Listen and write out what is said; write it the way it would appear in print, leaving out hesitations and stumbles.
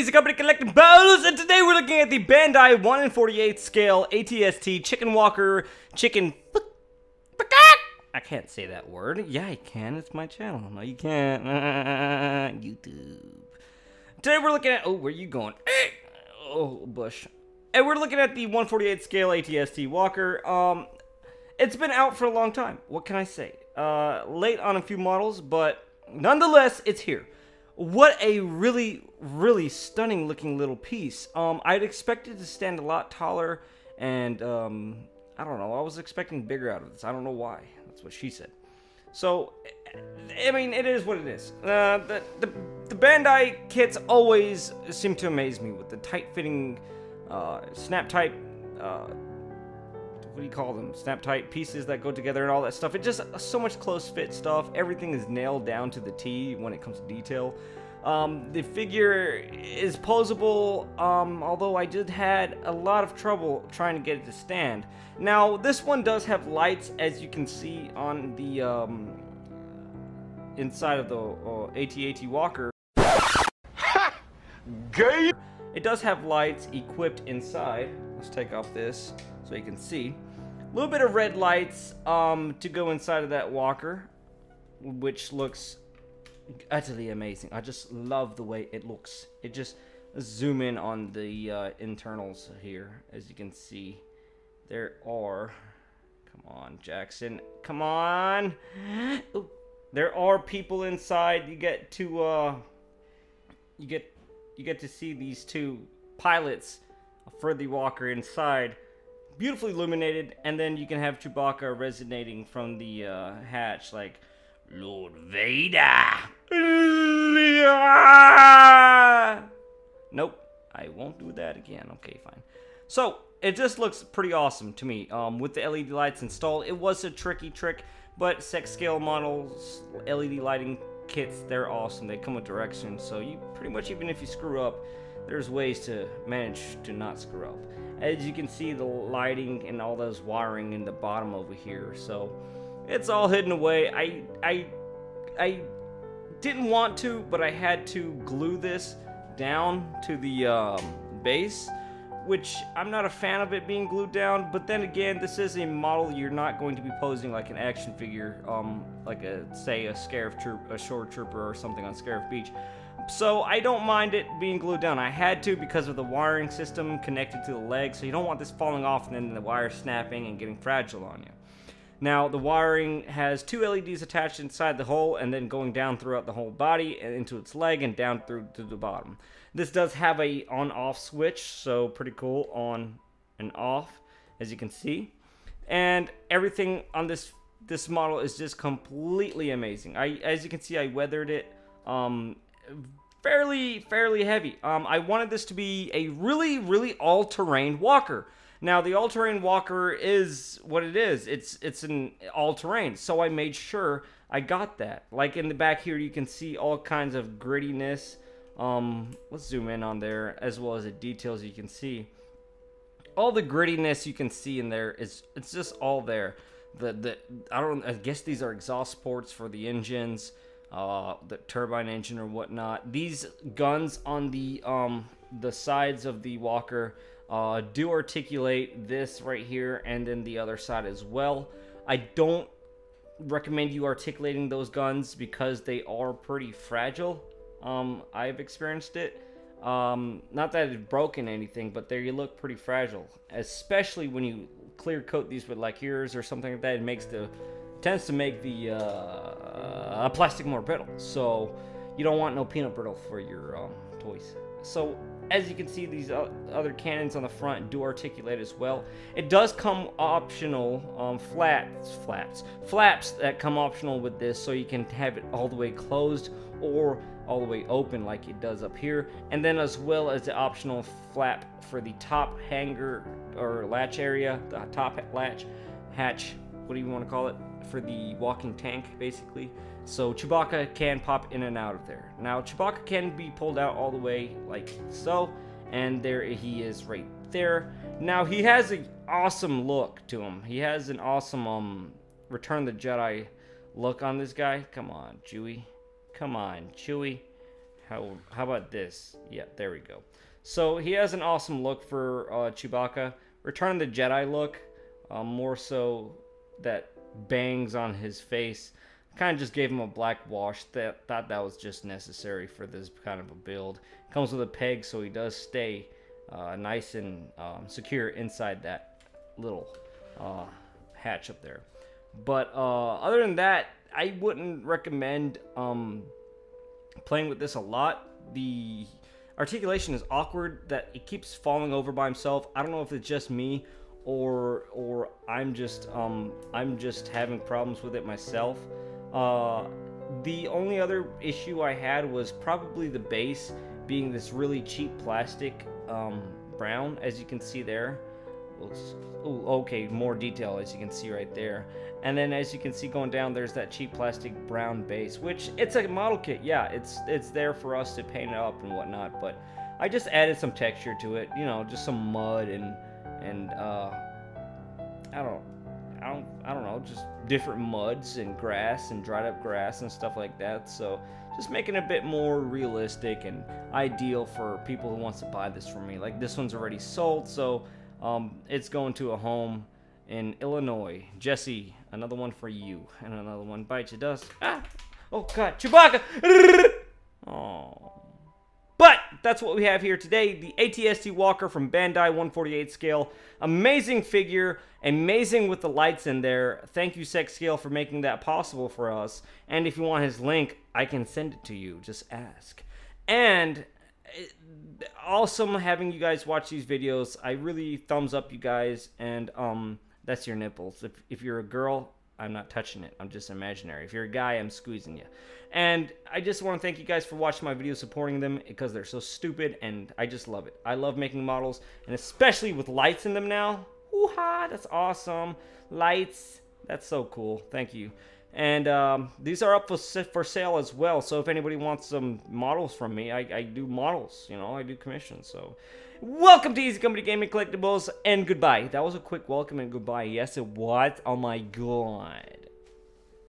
Easy Company Collectibles, and today we're looking at the Bandai 1 in 48 scale ATST Chicken Walker Chicken. I can't say that word. Yeah, I can. It's my channel. No, you can't. YouTube. Today we're looking at. Oh, where are you going? Oh, bush. And we're looking at the 148 scale ATST Walker. It's been out for a long time. What can I say? Late on a few models, but nonetheless, it's here. What a really stunning looking little piece. I'd expected to stand a lot taller, and I don't know, I was expecting bigger out of this. I don't know why. That's what she said. So, I mean, it is what it is. The Bandai kits always seem to amaze me with the tight-fitting, snap-type, what do you call them? Snap-type pieces that go together and all that stuff. It just so much close-fit stuff. Everything is nailed down to the T when it comes to detail. The figure is poseable, although I did had a lot of trouble trying to get it to stand. Now, this one does have lights, as you can see on the inside of the AT-AT Walker. Ha! Gay! It does have lights equipped inside. Let's take off this so you can see. A little bit of red lights to go inside of that walker, which looks utterly amazing. I just love the way it looks. It just zoom in on the internals here, as you can see. There are, come on, Jackson, come on. Ooh. There are people inside. You get to you get to see these two pilots for the walker inside. Beautifully illuminated, and then you can have Chewbacca resonating from the hatch like Lord Vader. Nope, I won't do that again. Okay, fine. So it just looks pretty awesome to me. With the LED lights installed, it was a tricky trick, but sex scale models, LED lighting kits, they're awesome. They come with directions, so you pretty much, even if you screw up, there's ways to manage to not screw up. As you can see, the lighting and all those wiring in the bottom over here, so it's all hidden away. I didn't want to, but I had to glue this down to the base, which I'm not a fan of it being glued down. But then again, this is a model you're not going to be posing like an action figure, like say a shore trooper or something on Scarif Beach. So I don't mind it being glued down. I had to because of the wiring system connected to the leg, so you don't want this falling off and then the wire snapping and getting fragile on you. Now, the wiring has two LEDs attached inside the hole and then going down throughout the whole body and into its leg and down through to the bottom. This does have a on-off switch, so pretty cool, on and off, as you can see. And everything on this model is just completely amazing. As you can see, I weathered it. Fairly heavy. I wanted this to be a really all-terrain walker. Now, the all-terrain walker is what it is. It's an all-terrain, so I made sure I got that. Like in the back here, you can see all kinds of grittiness. Let's zoom in on there, as well as the details you can see. All the grittiness you can see in there it's just all there. I guess these are exhaust ports for the engines. The turbine engine or whatnot. These guns on the sides of the walker do articulate, this right here and then the other side as well. I don't recommend you articulating those guns because they are pretty fragile. I've experienced it. Not that it's broken anything, but they look pretty fragile, especially when you clear coat these with like lacquers or something like that. It tends to make the plastic more brittle, so you don't want no peanut brittle for your toys. So as you can see, these other cannons on the front do articulate as well. It does come optional flaps that come optional with this, so you can have it all the way closed or all the way open like it does up here, and then as well as the optional flap for the top hanger or latch area, the top hatch, what do you want to call it, for the walking tank, basically. So Chewbacca can pop in and out of there. Now, Chewbacca can be pulled out all the way like so, and there he is right there. Now, he has an awesome look to him. He has an awesome Return of the Jedi look on this guy. Come on, Chewie. Come on, Chewie. How about this? Yeah, there we go. So he has an awesome look for Chewbacca. Return of the Jedi look, more so that bangs on his face. Kind of just gave him a black wash. Thought that was just necessary for this kind of a build. Comes with a peg, so he does stay nice and secure inside that little hatch up there. But other than that, I wouldn't recommend playing with this a lot. The articulation is awkward, that it keeps falling over by himself. I don't know if it's just me or I'm just having problems with it myself. The only other issue I had was probably the base being this really cheap plastic brown, as you can see there. Ooh, okay, more detail, as you can see right there. And then as you can see going down, there's that cheap plastic brown base, which it's a model kit. Yeah, it's there for us to paint it up and whatnot, but I just added some texture to it, you know, just some mud and I don't know, just different muds and grass and dried up grass and stuff like that. So just making it a bit more realistic and ideal for people who wants to buy this from me. Like this one's already sold, so it's going to a home in Illinois. Jesse, another one for you, and another one bites your dust. Ah! Oh God, Chewbacca! Oh. But that's what we have here today. The ATST Walker from Bandai 148 scale. Amazing figure. Amazing with the lights in there. Thank you, Sex Scale, for making that possible for us. And if you want his link, I can send it to you. Just ask. And awesome having you guys watch these videos. I really thumbs up you guys. And that's your nipples. If you're a girl, I'm not touching it. I'm just imaginary. If you're a guy, I'm squeezing you. And I just want to thank you guys for watching my videos, supporting them, because they're so stupid, and I just love it. I love making models, and especially with lights in them now. Hoo-ha, that's awesome. Lights, that's so cool. Thank you. And these are up for sale as well, so if anybody wants some models from me, I do models, you know, I do commissions. So welcome to Easy Company Gaming Collectibles, and goodbye. That was a quick welcome and goodbye. Yes, it was. Oh my God.